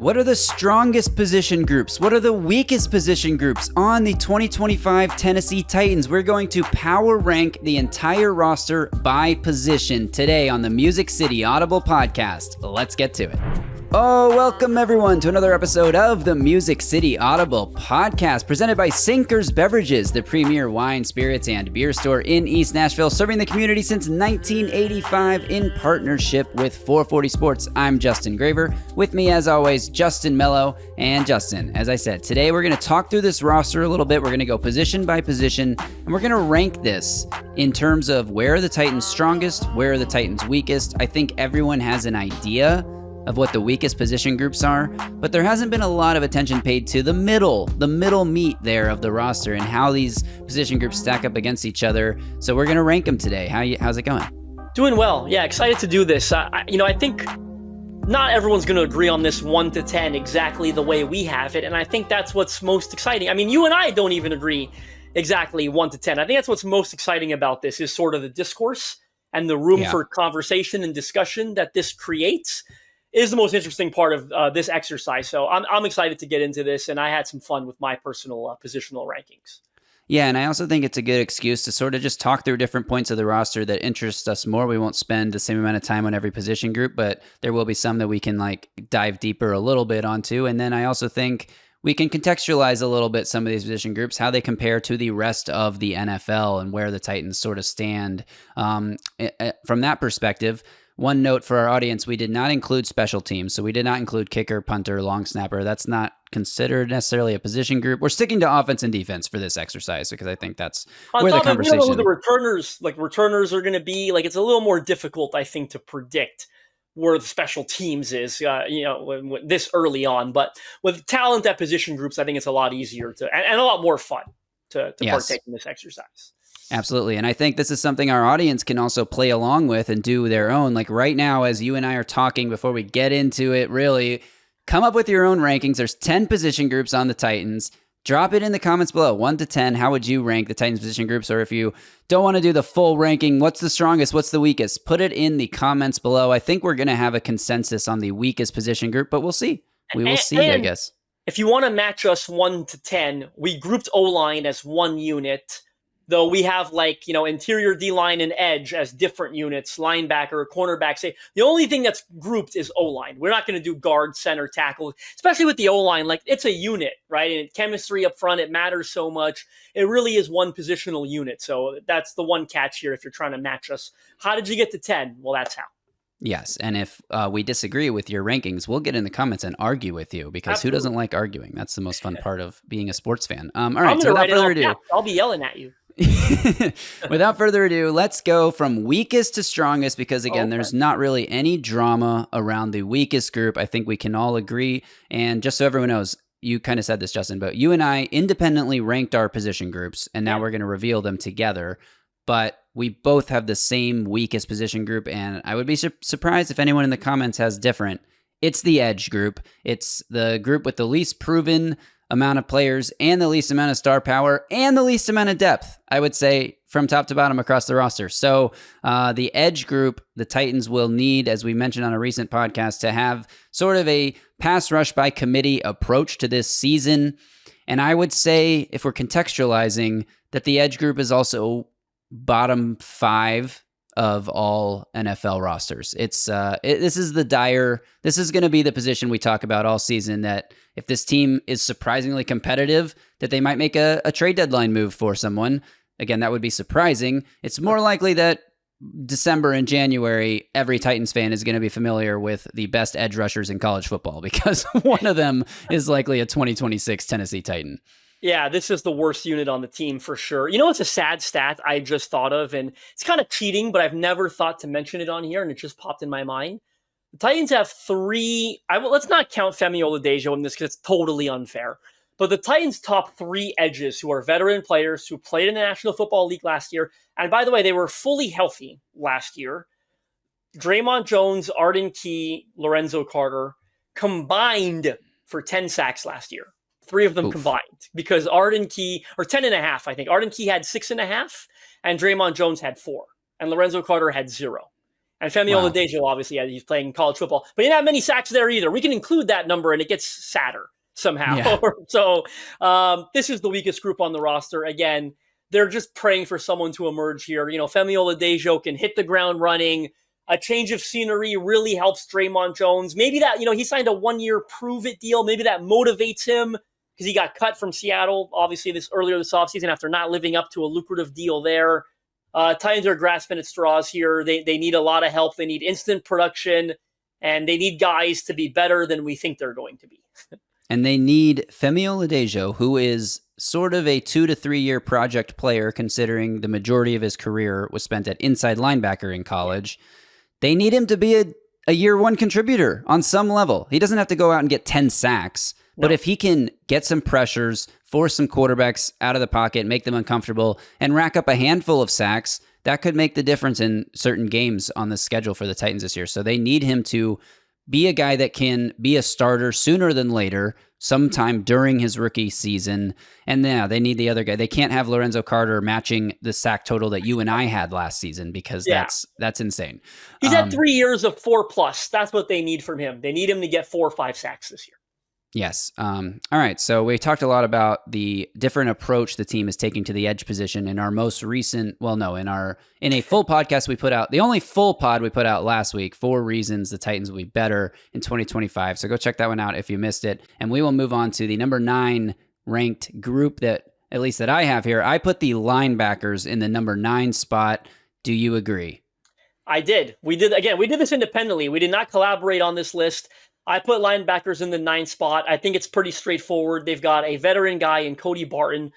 What are the strongest position groups? What are the weakest position groups on the 2025 Tennessee Titans? We're going to power rank the entire roster by position today on the Music City Audible podcast. Let's get to it. Oh, welcome everyone to another episode of the Music City Audible podcast presented by Sinkers Beverages, the premier wine, spirits, and beer store in East Nashville, serving the community since 1985 in partnership with 440 Sports. I'm Justin Graver. With me, as always, Justin Melo. And Justin, as I said, today we're going to talk through this roster a little bit. We're going to go position by position, and we're going to rank this in terms of where are the Titans strongest, where are the Titans weakest. I think everyone has an idea of what the weakest position groups are, but there hasn't been a lot of attention paid to the middle meat there of the roster and how these position groups stack up against each other. So we're going to rank them today. How's it going? Doing well. Yeah, excited to do this. I think not everyone's going to agree on this 1 to 10 exactly the way we have it, and I think that's what's most exciting. I mean, you and I don't even agree exactly 1 to 10. I think that's what's most exciting about this is sort of the discourse and the room for conversation and discussion that this creates is the most interesting part of this exercise. So I'm excited to get into this, and I had some fun with my personal positional rankings. Yeah, and I also think it's a good excuse to sort of just talk through different points of the roster that interest us more. We won't spend the same amount of time on every position group, but there will be some that we can dive deeper a little bit onto. And then I also think we can contextualize a little bit some of these position groups, how they compare to the rest of the NFL and where the Titans sort of stand from that perspective. One note for our audience, we did not include special teams. So we did not include kicker, punter, long snapper. That's not considered necessarily a position group. We're sticking to offense and defense for this exercise because I think that's where the conversation... We don't know who the returners are going to be. It's a little more difficult, I think, to predict where the special teams is, this early on. But with talent at position groups, I think it's a lot easier and a lot more fun to partake in this exercise. Absolutely. And I think this is something our audience can also play along with and do their own. Like right now, as you and I are talking before we get into it, really come up with your own rankings. There's 10 position groups on the Titans. Drop it in the comments below. 1 to 10, how would you rank the Titans position groups? Or if you don't want to do the full ranking, what's the strongest? What's the weakest? Put it in the comments below. I think we're going to have a consensus on the weakest position group, but we'll see. We will see, I guess. If you want to match us 1 to 10, we grouped O-line as one unit. Though we have interior D-line and edge as different units, linebacker, cornerback. Say the only thing that's grouped is O-line. We're not going to do guard, center, tackle, especially with the O-line. It's a unit, right? And chemistry up front, it matters so much. It really is one positional unit. So that's the one catch here if you're trying to match us. How did you get to 10? Well, that's how. Yes, and if we disagree with your rankings, we'll get in the comments and argue with you because Who doesn't like arguing? That's the most fun part of being a sports fan. All right, so without further ado, I'll be yelling at you. Without further ado, let's go from weakest to strongest because, again, there's not really any drama around the weakest group. I think we can all agree. And just so everyone knows, you kind of said this, Justin, but you and I independently ranked our position groups, and now we're going to reveal them together. But we both have the same weakest position group, and I would be surprised if anyone in the comments has different. It's the edge group. It's the group with the least proven amount of players and the least amount of star power and the least amount of depth, I would say, from top to bottom across the roster. So the edge group, the Titans will need, as we mentioned on a recent podcast, to have sort of a pass rush by committee approach to this season. And I would say, if we're contextualizing, that the edge group is also bottom 5 of all NFL rosters. This is this is going to be the position we talk about all season, that if this team is surprisingly competitive, that they might make a trade deadline move for someone. Again, that would be surprising. It's more likely that December and January, every Titans fan is going to be familiar with the best edge rushers in college football because one of them is likely a 2026 Tennessee Titan. Yeah, this is the worst unit on the team for sure. You know, it's a sad stat I just thought of, and it's kind of cheating, but I've never thought to mention it on here, and it just popped in my mind. The Titans have 3. Let's not count Femi Oladejo in this because it's totally unfair. But the Titans' top 3 edges who are veteran players who played in the National Football League last year, and by the way, they were fully healthy last year. Draymond Jones, Arden Key, Lorenzo Carter combined for 10 sacks last year. 3 of them combined, because Arden Key, or 10.5, I think. Arden Key had 6.5, and Draymond Jones had 4, and Lorenzo Carter had 0. And Femi Wow. Oladejo, obviously, he's playing college football, but he didn't have many sacks there either. We can include that number, and it gets sadder somehow. Yeah. So this is the weakest group on the roster. Again, they're just praying for someone to emerge here. Femi Oladejo can hit the ground running. A change of scenery really helps Draymond Jones. Maybe that, he signed a 1-year prove-it deal. Maybe that motivates him because he got cut from Seattle, obviously, earlier this offseason after not living up to a lucrative deal there. Titans are grasping at straws here. They need a lot of help. They need instant production, and they need guys to be better than we think they're going to be. And they need Femi Oladejo, who is sort of a 2 to 3 year project player, considering the majority of his career was spent at inside linebacker in college. They need him to be a year one contributor on some level. He doesn't have to go out and get 10 sacks, but if he can get some pressures, force some quarterbacks out of the pocket, make them uncomfortable, and rack up a handful of sacks, that could make the difference in certain games on the schedule for the Titans this year. So they need him to be a guy that can be a starter sooner than later, sometime during his rookie season. And yeah, they need the other guy. They can't have Lorenzo Carter matching the sack total that you and I had last season because that's insane. He's had 3 years of 4+. That's what they need from him. They need him to get 4 or 5 sacks this year. Yes. All right. So we talked a lot about the different approach the team is taking to the edge position in our most recent, in a full podcast we put out, the only full pod we put out last week, 4 reasons the Titans will be better in 2025. So go check that one out if you missed it. And we will move on to the number 9 ranked group that I have here. I put the linebackers in the number 9 spot. Do you agree? I did. We did this independently. We did not collaborate on this list. I put linebackers in the 9th spot. I think it's pretty straightforward. They've got a veteran guy in Cody Barton,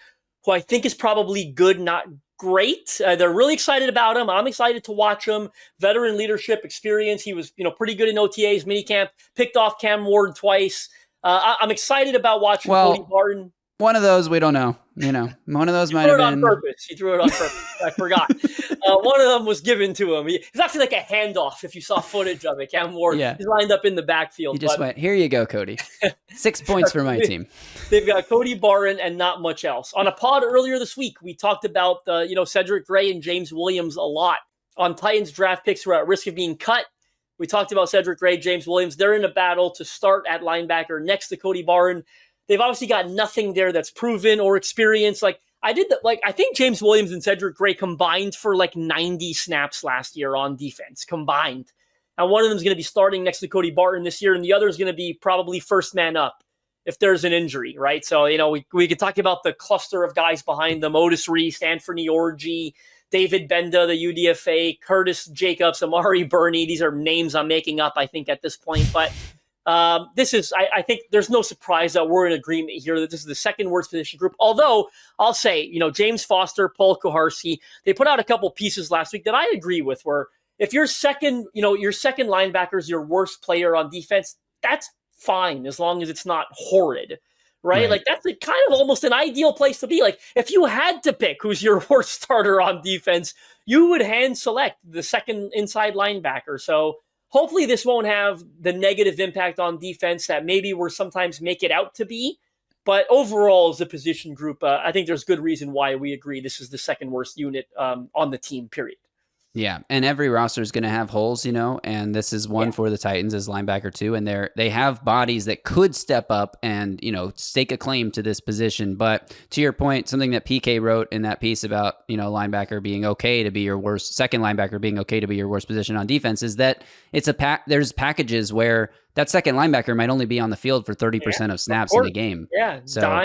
who I think is probably good, not great. They're really excited about him. I'm excited to watch him. Veteran leadership experience. He was, pretty good in OTAs, minicamp, picked off Cam Ward twice. I'm excited about watching Cody Barton. One of those we don't know. One of those might have been. He threw it on purpose. I forgot. One of them was given to him. It's actually like a handoff. If you saw footage of it, Cam Ward, he's lined up in the backfield. He just went, "Here you go, Cody. 6 points for my team." They've got Cody Barton and not much else. On a pod earlier this week, we talked about Cedric Gray and James Williams a lot. On Titans draft picks who are at risk of being cut, we talked about Cedric Gray, James Williams. They're in a battle to start at linebacker next to Cody Barton. They've obviously got nothing there that's proven or experienced. I think James Williams and Cedric Gray combined for 90 snaps last year on defense combined. And one of them is going to be starting next to Cody Barton this year, and the other is going to be probably first man up if there's an injury, right? So, we could talk about the cluster of guys behind them: Otis Reese, Anthony Orji, David Benda, the UDFA, Curtis Jacobs, Amari Burney. These are names I'm making up, I think, at this point. But I think there's no surprise that we're in agreement here that this is the second worst position group. Although I'll say, James Foster, Paul Kuharsky, they put out a couple pieces last week that I agree with, where if your second linebacker is your worst player on defense, that's fine as long as it's not horrid, right? That's kind of almost an ideal place to be. If you had to pick who's your worst starter on defense, you would hand select the second inside linebacker. So hopefully this won't have the negative impact on defense that maybe we're sometimes make it out to be. But overall, as a position group, I think there's good reason why we agree this is the second worst unit on the team, period. Yeah, and every roster is going to have holes, and this is one for the Titans as linebacker too. And they have bodies that could step up and, stake a claim to this position. But to your point, something that PK wrote in that piece about, linebacker being okay to be your worst, second linebacker being okay to be your worst position on defense is that there's packages where that second linebacker might only be on the field for 30% of snaps in the game. Yeah, so,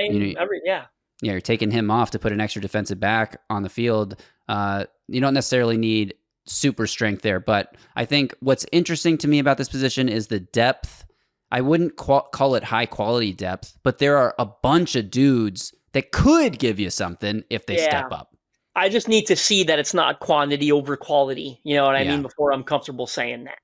you're taking him off to put an extra defensive back on the field. You don't necessarily need super strength there, but I think what's interesting to me about this position is the depth. I wouldn't call it high quality depth, but there are a bunch of dudes that could give you something if they step up. I just need to see that it's not quantity over quality. You know what I mean? Before I'm comfortable saying that.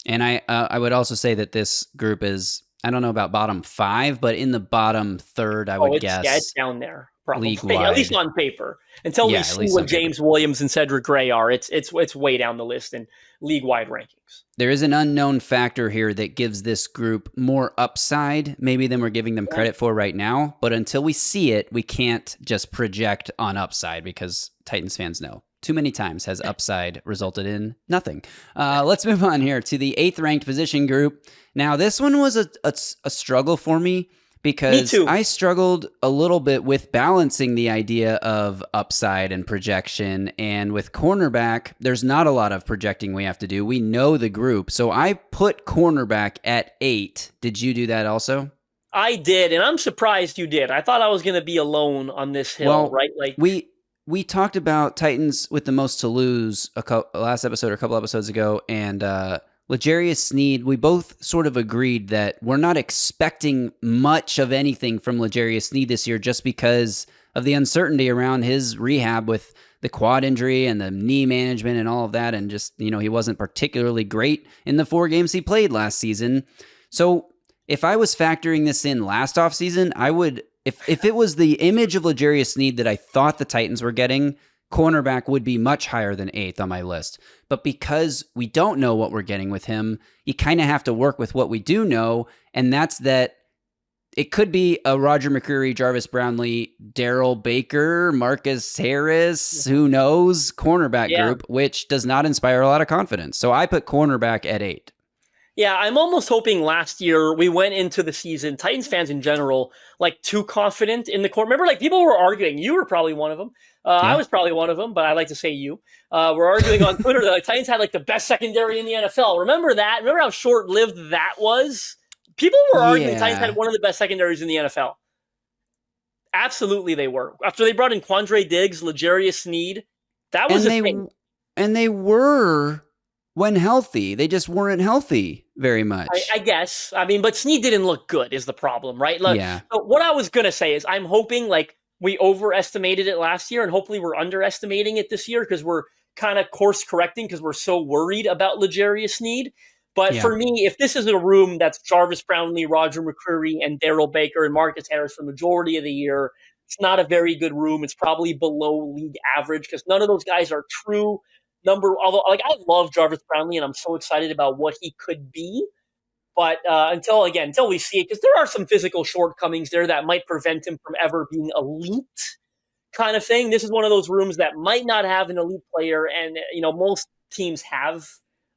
And I would also say that this group is, I don't know about bottom 5, but in the bottom third, I would guess. Yeah, it's down there. Probably. League-wide. At least on paper. Until we see what James Williams and Cedric Gray are, it's way down the list in league-wide rankings. There is an unknown factor here that gives this group more upside, maybe than we're giving them credit for right now. But until we see it, we can't just project on upside because Titans fans know too many times has upside resulted in nothing. Let's move on here to the 8th ranked position group. Now, this one was a struggle for me because I struggled a little bit with balancing the idea of upside and projection. And with cornerback, there's not a lot of projecting we have to do. We know the group. So I put cornerback at 8. Did you do that also? I did, and I'm surprised you did. I thought I was going to be alone on this hill, right? Like we talked about Titans with the most to lose last episode or a couple episodes ago, and L'Jarius Sneed, we both sort of agreed that we're not expecting much of anything from L'Jarius Sneed this year just because of the uncertainty around his rehab with the quad injury and the knee management and all of that, and just, he wasn't particularly great in the 4 games he played last season. So if I was factoring this in last offseason, I would, if it was the image of L'Jarius Sneed that I thought the Titans were getting, cornerback would be much higher than 8th on my list. But because we don't know what we're getting with him, you kind of have to work with what we do know, and that's that it could be a Roger McCreary, Jarvis Brownlee, Darrell Baker, Marcus Harris, who knows, cornerback group, which does not inspire a lot of confidence. So I put cornerback at 8. Yeah, I'm almost hoping last year we went into the season, Titans fans in general, like too confident in the core. Remember, like people were arguing. You were probably one of them. I was probably one of them, but I like to say you. We're arguing on Twitter that Titans had like the best secondary in the NFL. Remember that? Remember how short-lived that was? People were arguing Titans had one of the best secondaries in the NFL. Absolutely they were. After they brought in Quandre Diggs, L'Jarius Sneed, that was a thing. And they were when healthy. They just weren't healthy very much. I guess. I mean, but Sneed didn't look good is the problem, right? Like, so what I was going to say is I'm hoping like we overestimated it last year and hopefully we're underestimating it this year because we're kind of course correcting because we're so worried about L'Jarius Sneed. But for me, if this is a room that's Jarvis Brownlee, Roger McCreary, and Darrell Baker and Marcus Harris for the majority of the year, it's not a very good room. It's probably below league average because none of those guys are true although like I love Jarvis Brownlee and I'm so excited about what he could be, but until we see it, because there are some physical shortcomings there that might prevent him from ever being elite kind of thing. This is one of those rooms that might not have an elite player, and most teams have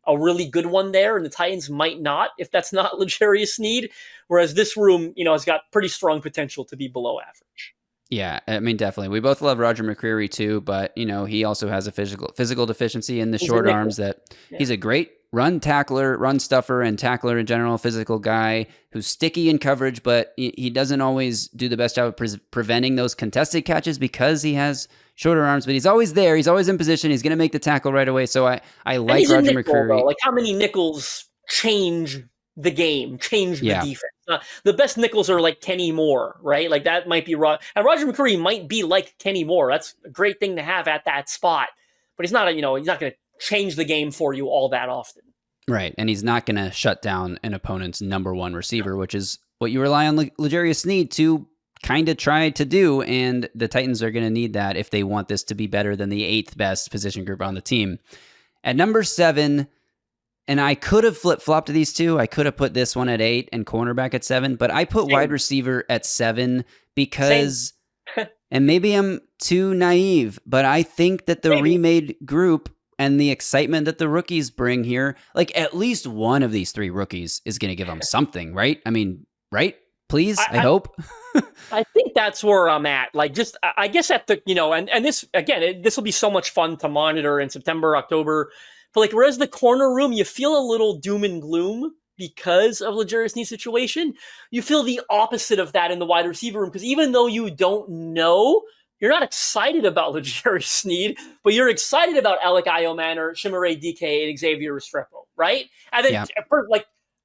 a really good one there, and the Titans might not if that's not L'Jarius Sneed, whereas this room has got pretty strong potential to be below average. Yeah, I mean, definitely. We both love Roger McCreary too, but he also has a physical deficiency in the short arms that he's a great run tackler, run stuffer, and tackler in general, physical guy who's sticky in coverage, but he doesn't always do the best job of preventing those contested catches because he has shorter arms, but he's always there. He's always in position. He's going to make the tackle right away. So I like Roger McCreary. Though. Like how many nickels change the game, change the defense? The best nickels are like Kenny Moore, right? Like that might be and Roger McCreary might be like Kenny Moore. That's a great thing to have at that spot, but he's not he's not going to change the game for you all that often. Right. And he's not going to shut down an opponent's number one receiver, which is what you rely on L'Jarius Sneed to kind of try to do. And the Titans are going to need that if they want this to be better than the 8th best position group on the team. At number 7, and I could have flip-flopped these two. I could have put this one at 8 and cornerback at 7, but I put wide receiver at 7 because, and maybe I'm too naive, but I think that the remade group and the excitement that the rookies bring here, like at least one of these 3 rookies is going to give them something, right? I mean, right? Please, I hope. I think that's where I'm at. Like, just I guess at the and this again, this will be so much fun to monitor in September, October. But like, whereas the corner room, you feel a little doom and gloom because of L'Jarius Sneed's situation. You feel the opposite of that in the wide receiver room because even though you don't know, you're not excited about L'Jarius Sneed, but you're excited about Alec Iomanor, Chimere Dike, and Xavier Restrepo, right? And then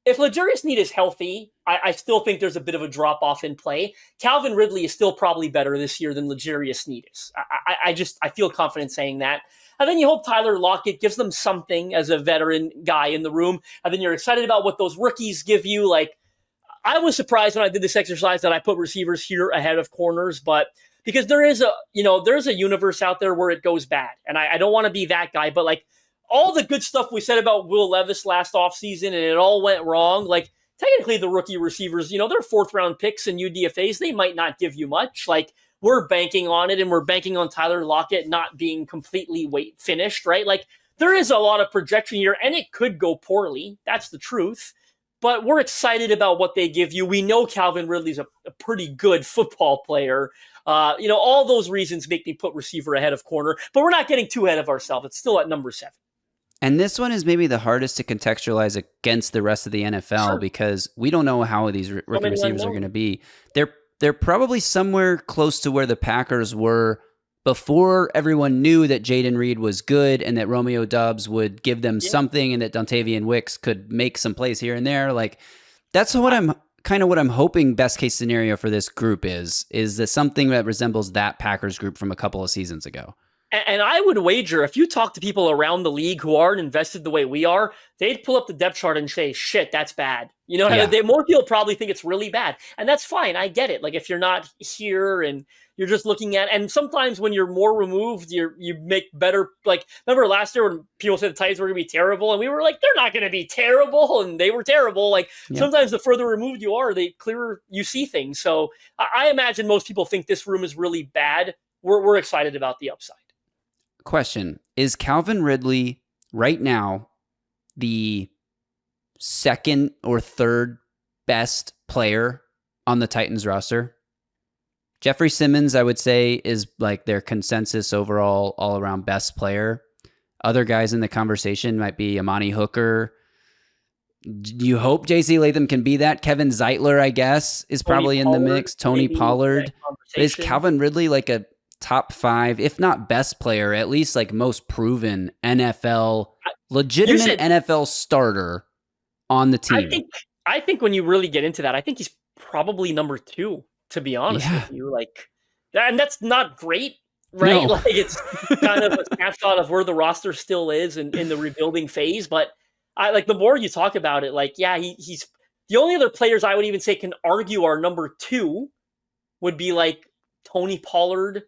if L'Jarius Sneed is healthy, I still think there's a bit of a drop-off in play. Calvin Ridley is still probably better this year than L'Jarius Sneed is. I feel confident saying that. And then you hope Tyler Lockett gives them something as a veteran guy in the room. And then you're excited about what those rookies give you. Like, I was surprised when I did this exercise that I put receivers here ahead of corners, but because there is there's a universe out there where it goes bad. And I don't want to be that guy, but like all the good stuff we said about Will Levis last offseason and it all went wrong. Like, technically the rookie receivers, they're 4th round picks and UDFAs. They might not give you much. Like, we're banking on it, and we're banking on Tyler Lockett not being completely finished, right? Like, there is a lot of projection here, and it could go poorly. That's the truth. But we're excited about what they give you. We know Calvin Ridley's a pretty good football player. All those reasons make me put receiver ahead of corner, but we're not getting too ahead of ourselves. It's still at number 7. And this one is maybe the hardest to contextualize against the rest of the NFL because we don't know how these rookie receivers are going to be. They're probably somewhere close to where the Packers were before everyone knew that Jaden Reed was good and that Romeo Doubs would give them something and that Dontavian Wicks could make some plays here and there. Like, that's what I'm hoping best case scenario for this group is that something that resembles that Packers group from a couple of seasons ago. And I would wager if you talk to people around the league who aren't invested the way we are, they'd pull up the depth chart and say, shit, that's bad. More people probably think it's really bad. And that's fine. I get it. Like, if you're not here and you're just looking at, and sometimes when you're more removed, you make better. Like, remember last year when people said the Titans were going to be terrible, and we were like, they're not going to be terrible, and they were terrible. Like, sometimes the further removed you are, the clearer you see things. So I imagine most people think this room is really bad. We're excited about the upside. Question: is Calvin Ridley right now the second or third best player on the Titans roster? Jeffrey Simmons, I would say, is like their consensus overall all-around best player. Other guys in the conversation might be Amani Hooker. You hope J.C. Latham can be that. Kevin Zeitler, I guess, is probably in the mix. Tony Pollard. Is Calvin Ridley like a top 5, if not best player, at least like most proven legitimate NFL starter on the team? I think when you really get into that, I think he's probably number 2, to be honest with you. Like, and that's not great, right? No. Like, it's kind of a snapshot of where the roster still is in the rebuilding phase. But I like, the more you talk about it, like, he's the only other players I would even say can argue are number 2 would be like Tony Pollard,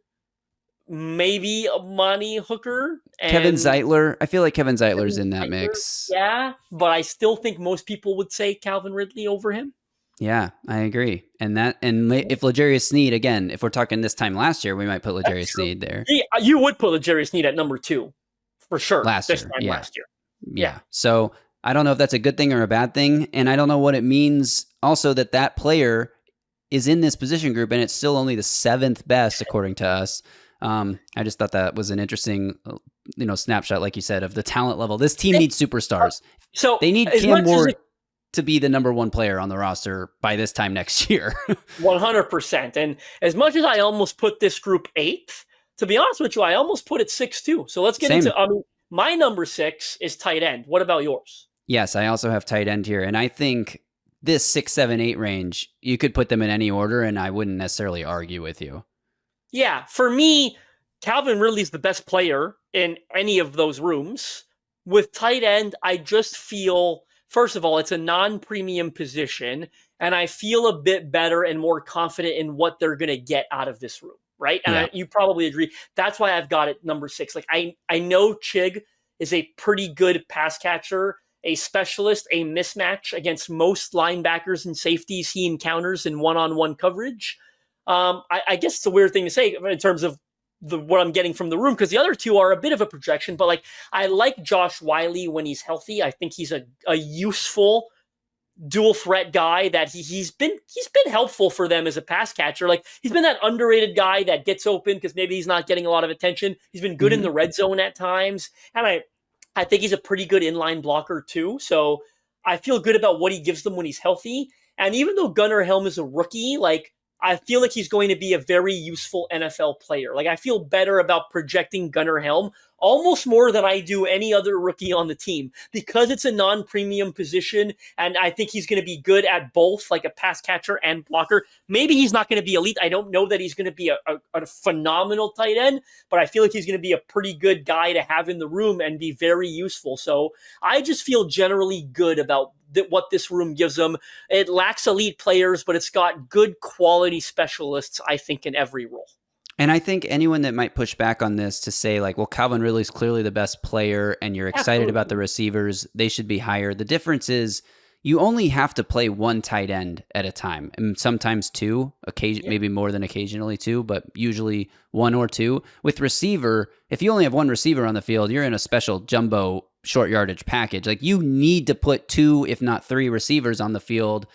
maybe Amani Hooker, and Kevin Zeitler. I feel like Kevin Zeitler's in that mix. Yeah, but I still think most people would say Calvin Ridley over him. Yeah, I agree. And if L'Jarius Sneed, again, if we're talking this time last year, we might put L'Jarius Sneed there. Yeah, you would put L'Jarius Sneed at number 2 for sure. Last year. Yeah. So I don't know if that's a good thing or a bad thing, and I don't know what it means also that player is in this position group, and it's still only the 7th best according to us. I just thought that was an interesting, snapshot, like you said, of the talent level. This team needs superstars. So they need Cam Ward to be the number 1 player on the roster by this time next year. 100%. And as much as I almost put this group 8th, to be honest with you, I almost put it 6 too. So let's get into, my number 6 is tight end. What about yours? Yes, I also have tight end here. And I think this 6, 7, 8 range, you could put them in any order, and I wouldn't necessarily argue with you. Yeah, for me, Calvin Ridley's the best player in any of those rooms. With tight end, I just feel, first of all, it's a non-premium position, and I feel a bit better and more confident in what they're going to get out of this room, right? And you probably agree. That's why I've got it number 6. Like, I know Chig is a pretty good pass catcher, a specialist, a mismatch against most linebackers and safeties he encounters in one-on-one coverage. I guess it's a weird thing to say in terms of what I'm getting from the room, because the other 2 are a bit of a projection, but like, I like Josh Wiley when he's healthy. I think he's a useful dual threat guy that he's been helpful for them as a pass catcher. Like, he's been that underrated guy that gets open because maybe he's not getting a lot of attention. He's been good in the red zone at times. And I think he's a pretty good inline blocker too. So I feel good about what he gives them when he's healthy. And even though Gunnar Helm is a rookie, like, I feel like he's going to be a very useful NFL player. Like, I feel better about projecting Gunnar Helm almost more than I do any other rookie on the team, because it's a non-premium position, and I think he's going to be good at both, like a pass catcher and blocker. Maybe he's not going to be elite. I don't know that he's going to be a phenomenal tight end, but I feel like he's going to be a pretty good guy to have in the room and be very useful. So I just feel generally good about what this room gives them. It lacks elite players, but it's got good quality specialists, I think, in every role. And I think anyone that might push back on this to say, like, well, Calvin Ridley's clearly the best player and you're excited about the receivers, they should be higher. The difference is you only have to play one tight end at a time, and sometimes two, maybe more than occasionally two, but usually one or two. With receiver, if you only have one receiver on the field, you're in a special jumbo short yardage package. Like, you need to put two, if not three receivers on the field.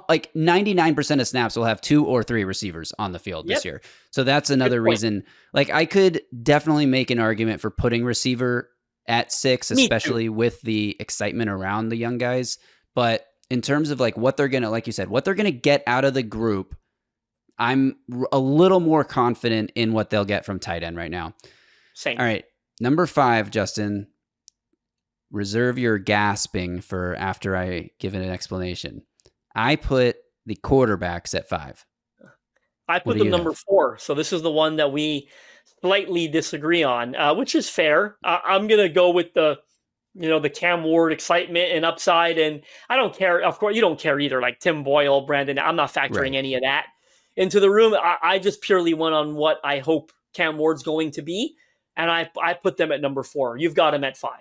Like 99% of snaps will have two or three receivers on the field this year. So that's another reason. Like, I could definitely make an argument for putting receiver at 6, especially with the excitement around the young guys. But in terms of like what they're going to, like you said, what they're going to get out of the group, I'm a little more confident in what they'll get from tight end right now. Same. All right. Number 5, Justin, reserve your gasping for after I give it an explanation. I put the quarterbacks at 5. I put them number 4. So this is the one that we slightly disagree on, which is fair. I'm going to go with the Cam Ward excitement and upside. And I don't care. Of course, you don't care either. Like Tim Boyle, Brandon, I'm not factoring any of that into the room. I just purely went on what I hope Cam Ward's going to be. And I put them at number 4. You've got him at 5.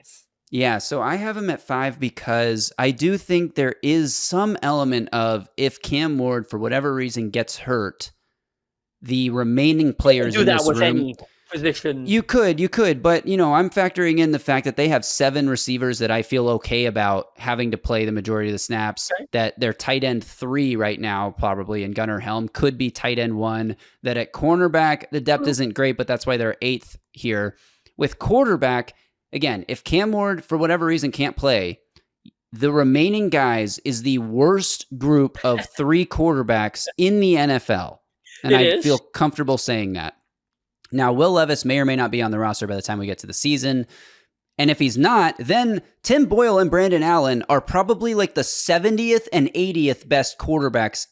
Yeah, so I have him at 5 because I do think there is some element of, if Cam Ward, for whatever reason, gets hurt, the remaining players in this room... any position. You could, but, I'm factoring in the fact that they have 7 receivers that I feel okay about having to play the majority of the snaps, that their tight end 3 right now, probably, in Gunnar Helm, could be tight end 1, that at cornerback, the depth isn't great, but that's why they're 8th here. With quarterback... Again, if Cam Ward, for whatever reason, can't play, the remaining guys is the worst group of 3 quarterbacks in the NFL. And I feel comfortable saying that. Now, Will Levis may or may not be on the roster by the time we get to the season. And if he's not, then Tim Boyle and Brandon Allen are probably like the 70th and 80th best quarterbacks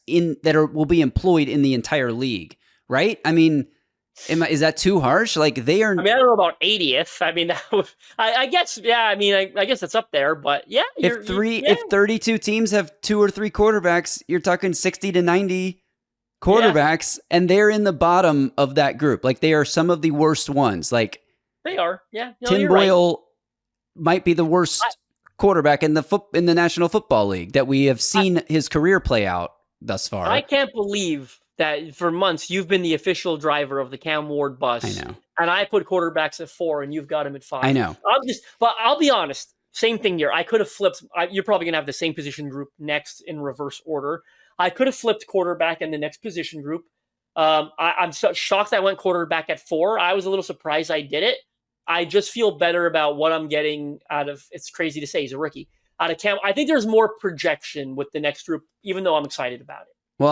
will be employed in the entire league, right? I mean... Is that too harsh? Like, they are... I don't know about 80th. I mean, I guess, I guess it's up there, but yeah. If 32 teams have 2 or 3 quarterbacks, you're talking 60 to 90 quarterbacks, and they're in the bottom of that group. Like, they are some of the worst ones. Like, they are, yeah. No, Tim Boyle might be the worst quarterback in the National Football League that we have seen his career play out thus far. I can't believe that for months you've been the official driver of the Cam Ward bus. I know. And I put quarterbacks at 4 and you've got him at 5. I know. But I'll be honest, same thing here. I could have flipped. You're probably going to have the same position group next in reverse order. I could have flipped quarterback in the next position group. I'm so shocked I went quarterback at 4. I was a little surprised I did it. I just feel better about what I'm getting out of, it's crazy to say, he's a rookie, out of Cam. I think there's more projection with the next group, even though I'm excited about it. Well,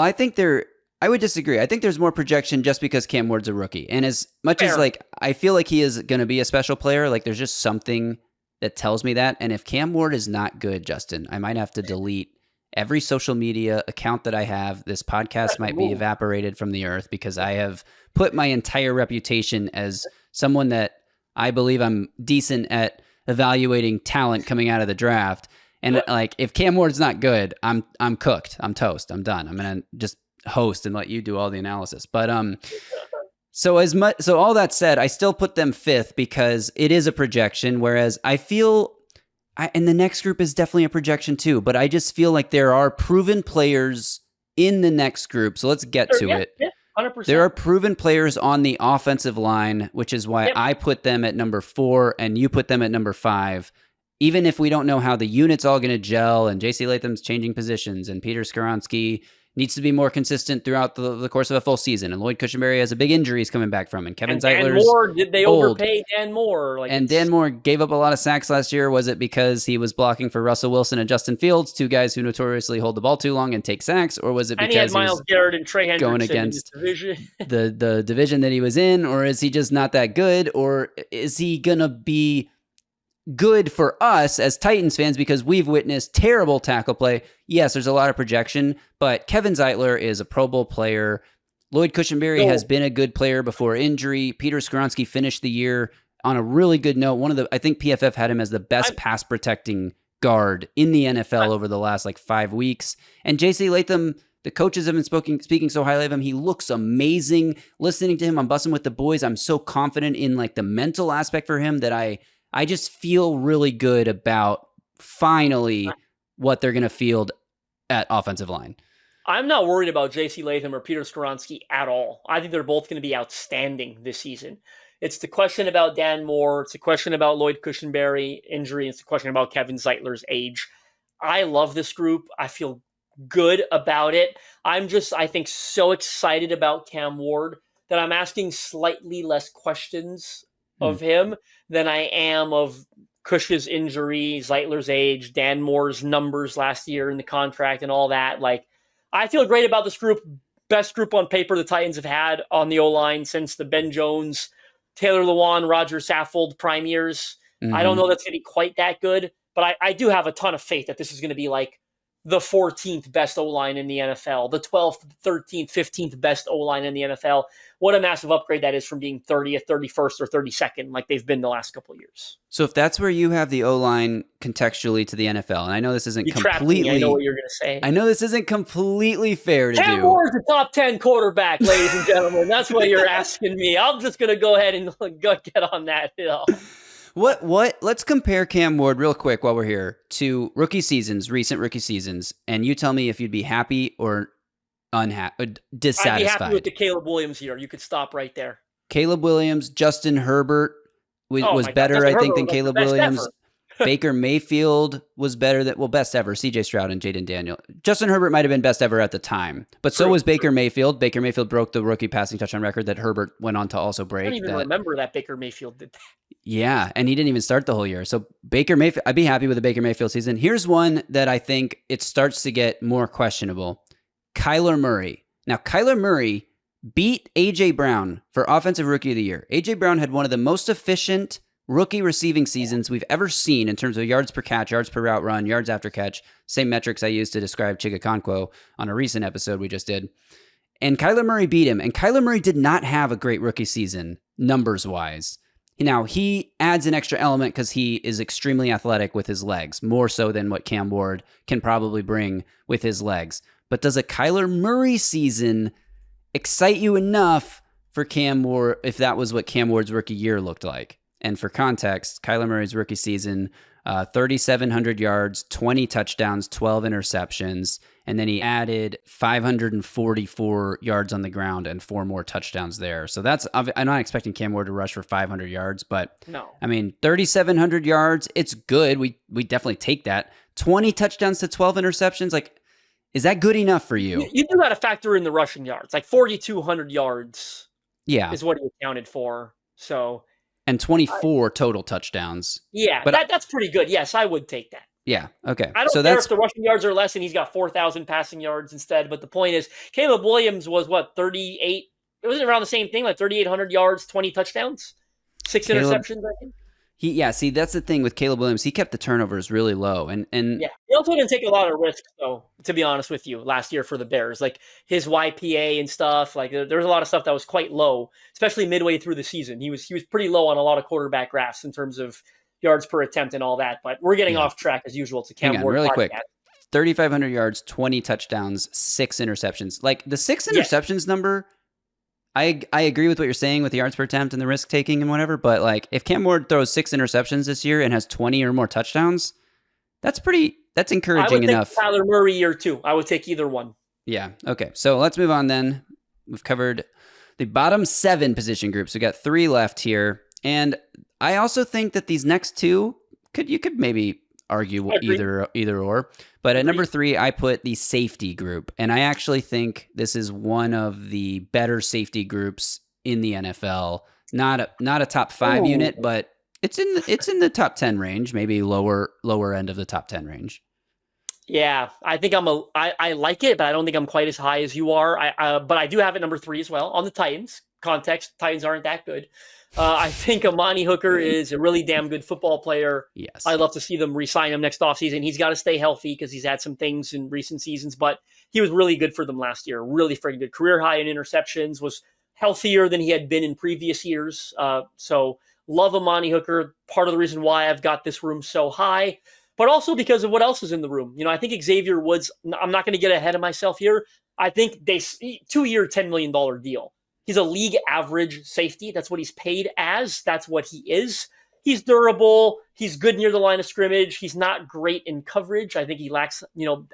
I would disagree. I think there's more projection just because Cam Ward's a rookie. And as much as like, I feel like he is going to be a special player, like there's just something that tells me that. And if Cam Ward is not good, Justin, I might have to delete every social media account that I have. This podcast might be evaporated from the earth because I have put my entire reputation as someone that I believe I'm decent at evaluating talent coming out of the draft. And like, if Cam Ward's not good, I'm cooked. I'm toast. I'm done. I'm going to just host and let you do all the analysis. But so all that said, I still put them 5th because it is a projection, whereas I feel and the next group is definitely a projection too, but I just feel like there are proven players in the next group. So let's get to it. Yeah, 100%. There are proven players on the offensive line, which is why I put them at number 4 and you put them at number 5. Even if we don't know how the unit's all going to gel and J.C. Latham's changing positions and Peter Skoronski needs to be more consistent throughout the course of a full season. And Lloyd Cushenberry has a big injury he's coming back from. And Kevin Zeitler's Moore, did they overpay Dan Moore? And Dan Moore gave up a lot of sacks last year. Was it because he was blocking for Russell Wilson and Justin Fields, 2 guys who notoriously hold the ball too long and take sacks? Or was it because he had Myles Garrett and Trey Hendrickson going against in division? the division that he was in? Or is he just not that good? Or is he going to be good for us as Titans fans because we've witnessed terrible tackle play? Yes, there's a lot of projection, but Kevin Zeitler is a Pro Bowl player. Lloyd Cushenberry has been a good player before injury. Peter Skoronski finished the year on a really good note. I think PFF had him as the best pass protecting guard in the NFL over the last 5 weeks. And J.C. Latham, the coaches have been speaking so highly of him. He looks amazing. Listening to him on Bussin' with the Boys, I'm so confident in the mental aspect for him that I just feel really good about finally what they're going to field at offensive line. I'm not worried about J.C. Latham or Peter Skoronski at all. I think they're both going to be outstanding this season. It's the question about Dan Moore. It's the question about Lloyd Cushenberry injury. It's the question about Kevin Zeitler's age. I love this group. I feel good about it. I'm just, I think, so excited about Cam Ward that I'm asking slightly less questions of him than I am of Cush's injury, Zeitler's age, Dan Moore's numbers last year in the contract and all that. Like, I feel great about this group. Best group on paper the Titans have had on the O-line since the Ben Jones, Taylor Lewan, Roger Saffold prime years. I don't know that's going to be quite that good, but I do have a ton of faith that this is going to be like the 14th best O-line in the NFL, the 12th, 13th, 15th best O-line in the NFL. What a massive upgrade that is from being 30th, 31st, or 32nd like they've been the last couple of years. So if that's where you have the O-line contextually to the NFL, and I know this isn't completely... I know what you're going to say. I know this isn't completely fair to Cam do. Ward's a top 10 quarterback, ladies and gentlemen. That's what you're asking me. I'm just going to go ahead and go get on that hill. What? Let's compare Cam Ward real quick while we're here to recent rookie seasons, and you tell me if you'd be happy or unhappy, dissatisfied. I'd be happy with the Caleb Williams here. You could stop right there. Caleb Williams, Justin Herbert was better, I think, than Caleb Williams. Baker Mayfield was better best ever. CJ Stroud and Jaden Daniel. Justin Herbert might have been best ever at the time, but so was Baker Mayfield. Baker Mayfield broke the rookie passing touchdown record that Herbert went on to also break. I don't even remember that Baker Mayfield did that. Yeah, and he didn't even start the whole year. So Baker Mayfield, I'd be happy with the Baker Mayfield season. Here's one that I think it starts to get more questionable. Kyler Murray. Now, Kyler Murray beat A.J. Brown for Offensive Rookie of the Year. A.J. Brown had one of the most efficient rookie receiving seasons we've ever seen in terms of yards per catch, yards per route run, yards after catch, same metrics I used to describe Chigakonkwo on a recent episode we just did. And Kyler Murray beat him, and Kyler Murray did not have a great rookie season, numbers-wise. Now, he adds an extra element because he is extremely athletic with his legs, more so than what Cam Ward can probably bring with his legs. But does a Kyler Murray season excite you enough for Cam Ward if that was what Cam Ward's rookie year looked like? And for context, Kyler Murray's rookie season, 3,700 yards, 20 touchdowns, 12 interceptions, and then he added 544 yards on the ground and 4 more touchdowns there. So I'm not expecting Cam Ward to rush for 500 yards, but no. I mean, 3,700 yards, it's good. We definitely take that. 20 touchdowns to 12 interceptions, like, is that good enough for you? You do got to factor in the rushing yards, like 4,200 yards. Yeah, is what he accounted for. So. And 24 total touchdowns. Yeah, but that's pretty good. Yes, I would take that. Yeah, okay. I don't care if the rushing yards are less and he's got 4,000 passing yards instead, but the point is, Caleb Williams was, 38? It was around the same thing, like 3,800 yards, 20 touchdowns, 6 interceptions, I think. See, that's the thing with Caleb Williams. He kept the turnovers really low. And yeah, he also didn't take a lot of risks, though, to be honest with you, last year for the Bears. Like his YPA and stuff, like there was a lot of stuff that was quite low, especially midway through the season. He was pretty low on a lot of quarterback drafts in terms of yards per attempt and all that. But we're getting off track as usual. It's a Cam Ward really podcast. Quick. 3,500 yards, 20 touchdowns, 6 interceptions. Like the 6 interceptions number, I agree with what you're saying with the yards per attempt and the risk taking and whatever, but like if Cam Ward throws 6 interceptions this year and has 20 or more touchdowns, that's encouraging enough. I would take Kyler Murray year 2. I would take either one. Yeah. Okay. So let's move on then. We've covered the bottom 7 position groups. We got 3 left here. And I also think that these next 2 you could maybe argue either or. But at number 3, I put the safety group. And I actually think this is one of the better safety groups in the NFL. Not a top 5 unit, but it's in the top 10 range, maybe lower end of the top 10 range. Yeah, I think I like it, but I don't think I'm quite as high as you are. But I do have it number 3 as well on the Titans. Context, Titans aren't that good. I think Amani Hooker is a really damn good football player. Yes. I'd love to see them re-sign him next offseason. He's got to stay healthy because he's had some things in recent seasons, but he was really good for them last year. Really freaking good. Career high in interceptions, was healthier than he had been in previous years. So love Amani Hooker. Part of the reason why I've got this room so high, but also because of what else is in the room. I think Xavier Woods, I'm not going to get ahead of myself here. I think 2-year, $10 million deal. He's a league average safety. That's what he's paid as. That's what he is. he's durable. He's good near the line of scrimmage. He's not great in coverage. I think he lacks,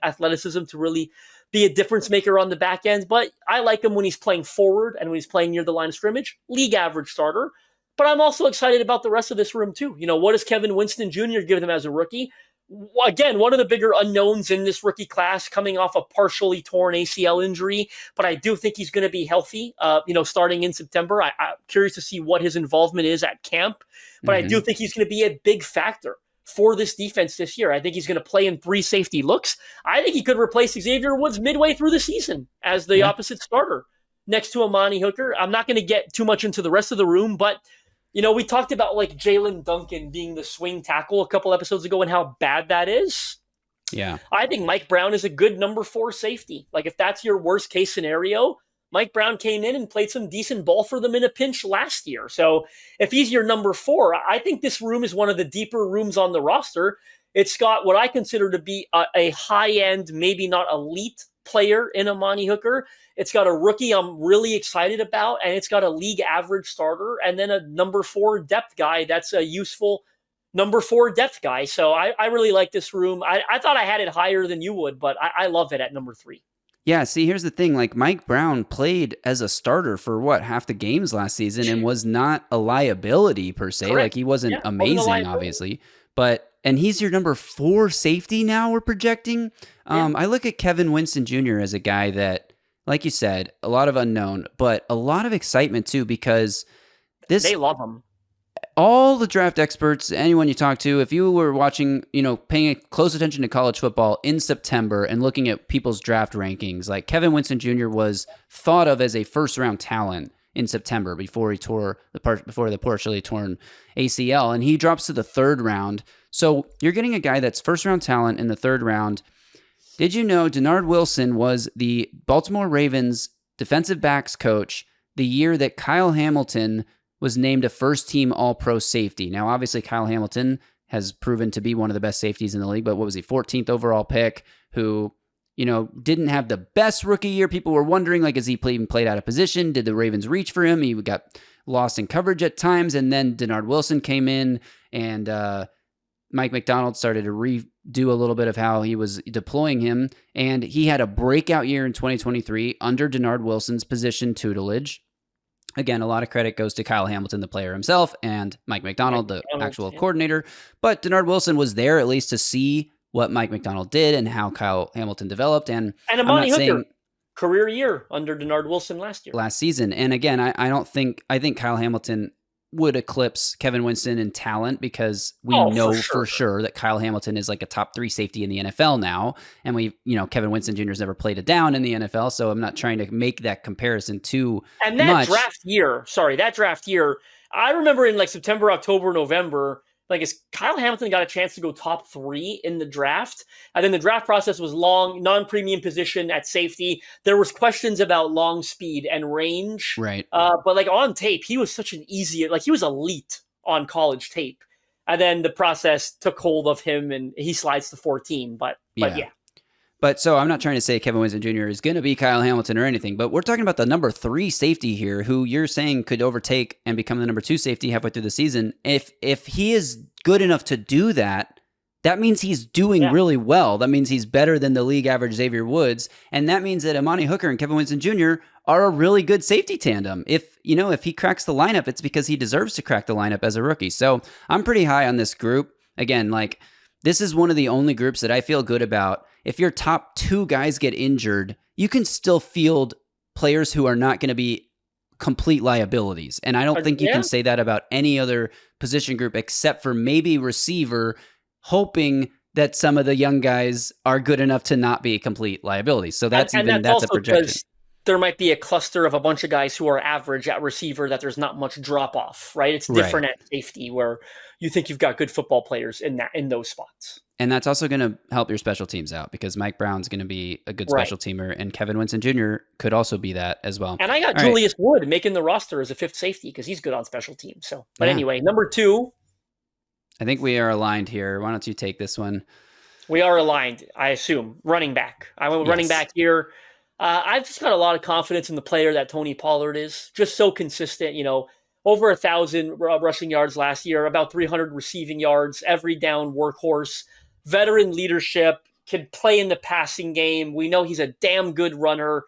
athleticism to really be a difference maker on the back end. But I like him when he's playing forward and when he's playing near the line of scrimmage. League average starter. But I'm also excited about the rest of this room too. What does Kevin Winston Jr. give them as a rookie? Again, one of the bigger unknowns in this rookie class, coming off a partially torn ACL injury, but I do think he's going to be healthy, starting in September. I'm curious to see what his involvement is at camp, but I do think he's going to be a big factor for this defense this year. I think he's going to play in 3 safety looks. I think he could replace Xavier Woods midway through the season as the opposite starter next to Amani Hooker. I'm not going to get too much into the rest of the room, but we talked about like Jalen Duncan being the swing tackle a couple episodes ago and how bad that is. Yeah. I think Mike Brown is a good number 4 safety. Like if that's your worst case scenario, Mike Brown came in and played some decent ball for them in a pinch last year. So if he's your number 4, I think this room is one of the deeper rooms on the roster. It's got what I consider to be a high-end, maybe not elite player in Amani Hooker. It's got a rookie I'm really excited about, and it's got a league average starter, and then a number 4 depth guy that's a useful number 4 depth guy. So I really like this room. I thought I had it higher than you would, but I love it at number 3. Yeah, see, here's the thing. Like, Mike Brown played as a starter for half the games last season and was not a liability per se. Correct. Like, he wasn't amazing, obviously. And he's your number 4 safety now, we're projecting. I look at Kevin Winston Jr. as a guy that, like you said, a lot of unknown, but a lot of excitement too, because they love him. All the draft experts, anyone you talk to, if you were watching, paying close attention to college football in September and looking at people's draft rankings, like Kevin Winston Jr. was thought of as a first-round talent in September before the partially torn ACL, and he drops to the 3rd round. So you're getting a guy that's first-round talent in the 3rd round. Did you know Denard Wilson was the Baltimore Ravens defensive backs coach the year that Kyle Hamilton was named a first-team All-Pro safety? Now, obviously, Kyle Hamilton has proven to be one of the best safeties in the league, but what was he, 14th overall pick, who, didn't have the best rookie year. People were wondering, like, is he even played out of position? Did the Ravens reach for him? He got lost in coverage at times, and then Denard Wilson came in, and Mike McDonald started to redo a little bit of how he was deploying him, and he had a breakout year in 2023 under Denard Wilson's position tutelage. Again, a lot of credit goes to Kyle Hamilton, the player himself, and Mike McDonald, the actual coordinator. But Denard Wilson was there at least to see what Mike McDonald did and how Kyle Hamilton developed. And Amani Hooker, career year under Denard Wilson last season. And again, I think Kyle Hamilton would eclipse Kevin Winston in talent, because we know for sure that Kyle Hamilton is like a top 3 safety in the NFL now. And Kevin Winston Jr. has never played a down in the NFL. So I'm not trying to make that comparison too much. And that draft year, I remember in like September, October, November, like as Kyle Hamilton got a chance to go top 3 in the draft. And then the draft process was long, non-premium position at safety. There was questions about long speed and range. Right. But like on tape, he was such an easy, like he was elite on college tape. And then the process took hold of him and he slides to 14. But yeah. But so I'm not trying to say Kevin Winston Jr. is going to be Kyle Hamilton or anything, but we're talking about the number 3 safety here, who you're saying could overtake and become the number 2 safety halfway through the season. If he is good enough to do that, that means he's doing really well. That means he's better than the league average Xavier Woods, and that means that Amani Hooker and Kevin Winston Jr. are a really good safety tandem. If he cracks the lineup, it's because he deserves to crack the lineup as a rookie. So I'm pretty high on this group. Again, this is one of the only groups that I feel good about. If your top 2 guys get injured, you can still field players who are not going to be complete liabilities. And I don't think you can say that about any other position group except for maybe receiver, hoping that some of the young guys are good enough to not be complete liabilities. So that's a projection. There might be a cluster of a bunch of guys who are average at receiver that there's not much drop off, right? It's different at safety where you think you've got good football players in those spots. And that's also going to help your special teams out, because Mike Brown's going to be a good special teamer, and Kevin Winston Jr. could also be that as well. And I got Julius Wood making the roster as a 5th safety because he's good on special teams. So, but anyway, number 2. I think we are aligned here. Why don't you take this one? We are aligned, I assume. Running back. I went with running back here. I've just got a lot of confidence in the player that Tony Pollard is. Just so consistent. over 1,000 rushing yards last year, about 300 receiving yards, every down workhorse, veteran leadership, can play in the passing game. We know he's a damn good runner.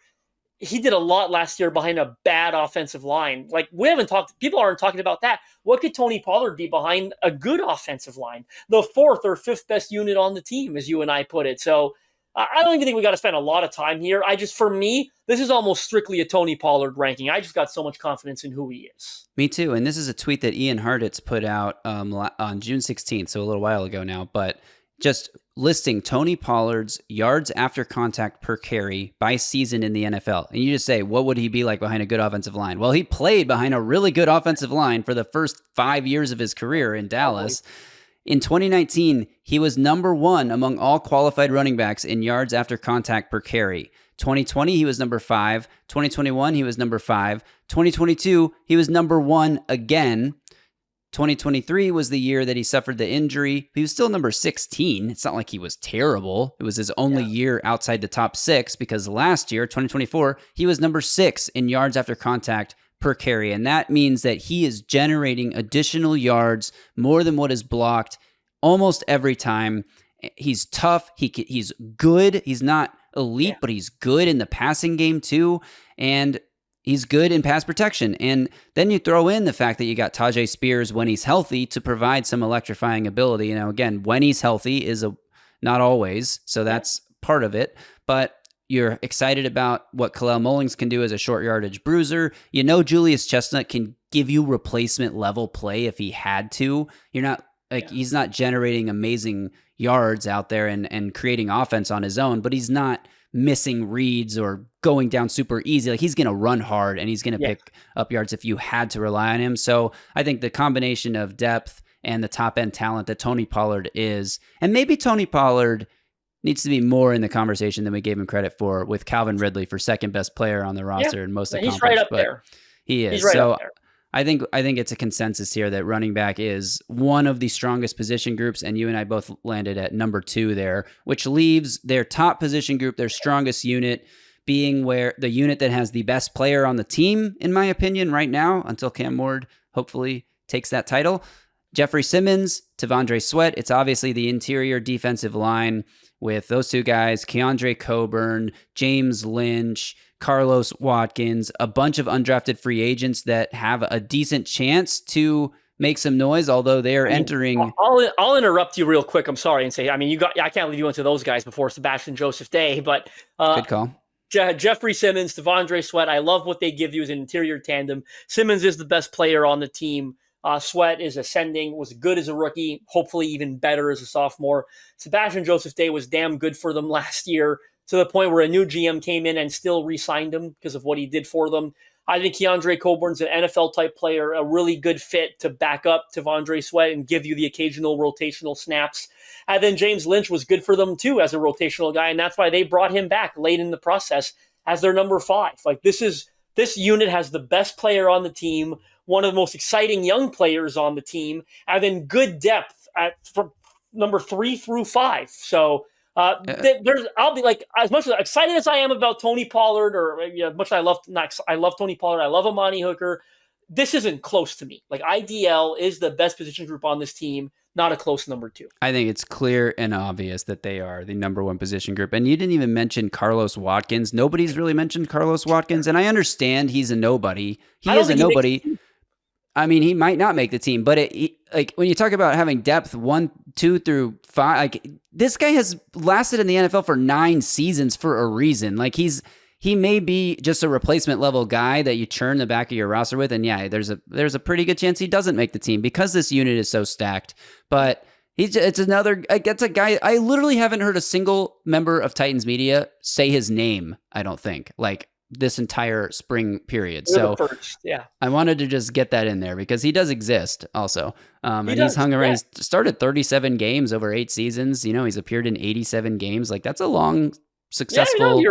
He did a lot last year behind a bad offensive line. Like, we haven't talked, people aren't talking about that. What could Tony Pollard be behind a good offensive line? The fourth or fifth best unit on the team, as you and I put it. So I don't even think we got to spend a lot of time here. For me, this is almost strictly a Tony Pollard ranking. I just got so much confidence in who he is. Me too. And this is a tweet that Ian Hartitz put out on June 16th, so a little while ago now, but just listing Tony Pollard's yards after contact per carry by season in the NFL. And you just say, what would he be like behind a good offensive line? Well, he played behind a really good offensive line for the first 5 years of his career in Dallas. In 2019, he was number 1 among all qualified running backs in yards after contact per carry. 2020, he was number 5. 2021, he was number 5. 2022, he was number 1 again. 2023 was the year that he suffered the injury. He was still number 16. It's not like he was terrible. It was his only year outside the top 6, because last year, 2024, he was number 6 in yards after contact per carry. And that means that he is generating additional yards, more than what is blocked, almost every time. He's tough. He's good. He's not elite, but he's good in the passing game too. And he's good in pass protection. And then you throw in the fact that you got Tajay Spears when he's healthy to provide some electrifying ability. You know, again, when he's healthy is not always, so that's part of it. But you're excited about what Khalil Mullings can do as a short yardage bruiser. You know, Julius Chestnut can give you replacement level play if he had to. You're not he's not generating amazing yards out there and creating offense on his own, but he's not missing reads or going down super easy. Like, he's going to run hard and he's going to pick up yards if you had to rely on him. So I think the combination of depth and the top end talent that Tony Pollard is, and maybe Tony Pollard needs to be more in the conversation than we gave him credit for, with Calvin Ridley for second best player on the roster in most of the conference. He's right up there. He is. He's right up there. I think it's a consensus here that running back is one of the strongest position groups, and you and I both landed at number 2 there, which leaves their top position group, their strongest unit, being where the unit that has the best player on the team, in my opinion, right now, until Cam Ward hopefully takes that title. Jeffrey Simmons, T'Vondre Sweat. It's obviously the interior defensive line with those two guys, Keandre Coburn, James Lynch, Carlos Watkins, a bunch of undrafted free agents that have a decent chance to make some noise, although they're entering. I'll interrupt you real quick. I'm sorry, and say, I can't believe you went to those guys before Sebastian Joseph Day, but good call. Jeffrey Simmons, T'Vondre Sweat. I love what they give you as an interior tandem. Simmons is the best player on the team. Sweat is ascending, was good as a rookie, hopefully even better as a sophomore. Sebastian Joseph Day was damn good for them last year, to the point where a new GM came in and still re-signed him because of what he did for them. I think Keandre Coburn's an NFL-type player, a really good fit to back up T'Vondre Sweat and give you the occasional rotational snaps. And then James Lynch was good for them, too, as a rotational guy, and that's why they brought him back late in the process as their number 5. Like, this unit has the best player on the team, one of the most exciting young players on the team, and then good depth from number 3 through 5. So I'll be like, as much as excited as I am about Tony Pollard, or much I love Tony Pollard, I love Amani Hooker. This isn't close to me. Like, IDL is the best position group on this team, not a close number 2. I think it's clear and obvious that they are the number 1 position group. And you didn't even mention Carlos Watkins. Nobody's really mentioned Carlos Watkins, and I understand he's a nobody. He is a nobody. I mean, he might not make the team, but like, when you talk about having depth 1, 2 through 5, like, this guy has lasted in the NFL for 9 seasons for a reason. Like, he may be just a replacement level guy that you churn the back of your roster with, and there's a pretty good chance he doesn't make the team because this unit is so stacked. But it's a guy. I literally haven't heard a single member of Titans media say his name, I don't think, like, this entire spring period. So I wanted to just get that in there because he does exist also. He's hung around, he's started 37 games over 8 seasons. He's appeared in 87 games. Like, that's a long, successful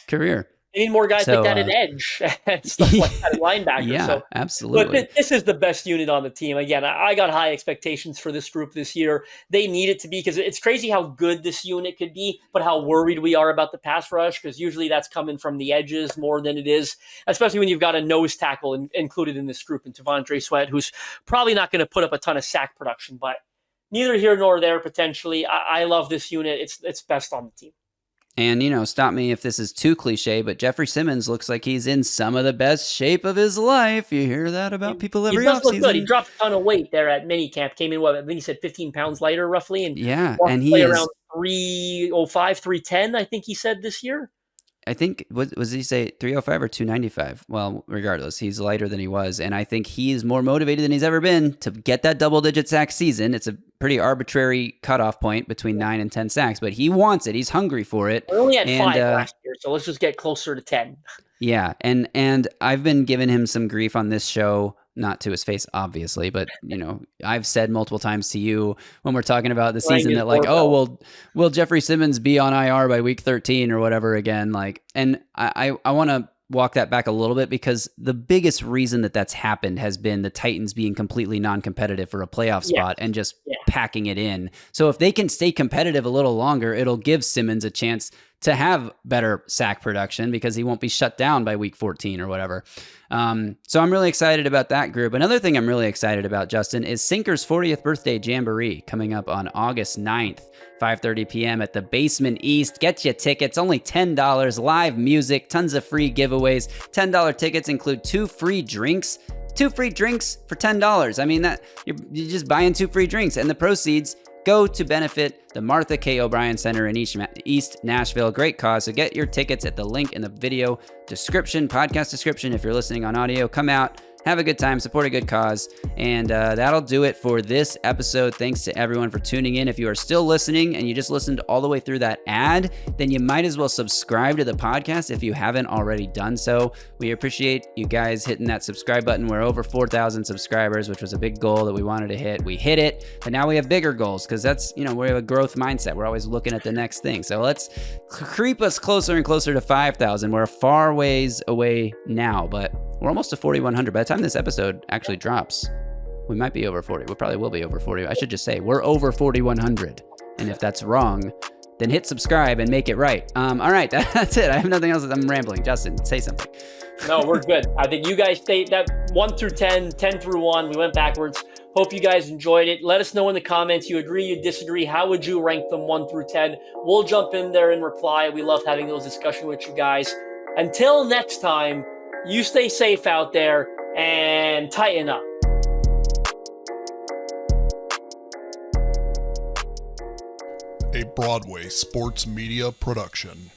career. They need more guys like So, that at edge and stuff like that at linebacker. yeah, So, but absolutely. this is the best unit on the team. Again, I got high expectations for this group this year. They need it to be, because it's crazy how good this unit could be, but how worried we are about the pass rush, because usually that's coming from the edges more than it is, especially when you've got a nose tackle included in this group, and T'Vondre Sweat, who's probably not going to put up a ton of sack production, but neither here nor there potentially. I love this unit. It's best on the team. And, stop me if this is too cliche, but Jeffrey Simmons looks like he's in some of the best shape of his life. You hear that about people every He does look good. He offseason? dropped a ton of weight there at minicamp. Came in, I think he said 15 pounds lighter roughly, and Yeah, wants and to he play is, around 305, 310, I think he said this year. I think, what was he say, 305 or 295? Well, regardless, he's lighter than he was, and I think he's more motivated than he's ever been to get that double-digit sack season. It's a pretty arbitrary cutoff point between 9 and 10 sacks, but he wants it. He's hungry for it. We only had 5 last year, so let's just get closer to 10. Yeah, and I've been giving him some grief on this show, not to his face, obviously, but I've said multiple times to you when we're talking about the season that, like, oh, well, will Jeffrey Simmons be on IR by week 13 or whatever again? Like, and I want to walk that back a little bit, because the biggest reason that that's happened has been the Titans being completely non-competitive for a playoff spot and just packing it in. So if they can stay competitive a little longer, it'll give Simmons a chance to have better sack production, because he won't be shut down by week 14 or whatever. So I'm really excited about that group. Another thing I'm really excited about, Justin, is Sinker's 40th birthday jamboree coming up on August 9th, 5:30 p.m. at the Basement East. Get you tickets, only $10, live music, tons of free giveaways. $10 tickets include 2 free drinks. 2 free drinks for $10. I mean, that you're just buying 2 free drinks, and the proceeds go to benefit the Martha K. O'Brien Center in East Nashville. Great cause. So get your tickets at the link in the video description, podcast description. If you're listening on audio, come out, have a good time, support a good cause. And that'll do it for this episode. Thanks to everyone for tuning in. If you are still listening and you just listened all the way through that ad, then you might as well subscribe to the podcast if you haven't already done so. We appreciate you guys hitting that subscribe button. We're over 4,000 subscribers, which was a big goal that we wanted to hit. We hit it, but now we have bigger goals, because that's, we have a growth mindset. We're always looking at the next thing. So let's creep us closer and closer to 5,000. We're a far ways away now, but we're almost to 4,100. By the time this episode actually drops, we might be over 40. We probably will be over 40. I should just say we're over 4,100. And if that's wrong, then hit subscribe and make it right. All right, that's it. I have nothing else. I'm rambling. Justin, say something. No, we're good. I think you guys stayed that 1 through 10, 10 through 1. We went backwards. Hope you guys enjoyed it. Let us know in the comments. You agree, you disagree. How would you rank them 1 through 10? We'll jump in there and reply. We love having those discussions with you guys. Until next time, you stay safe out there and tighten up. A Broadway sports media production.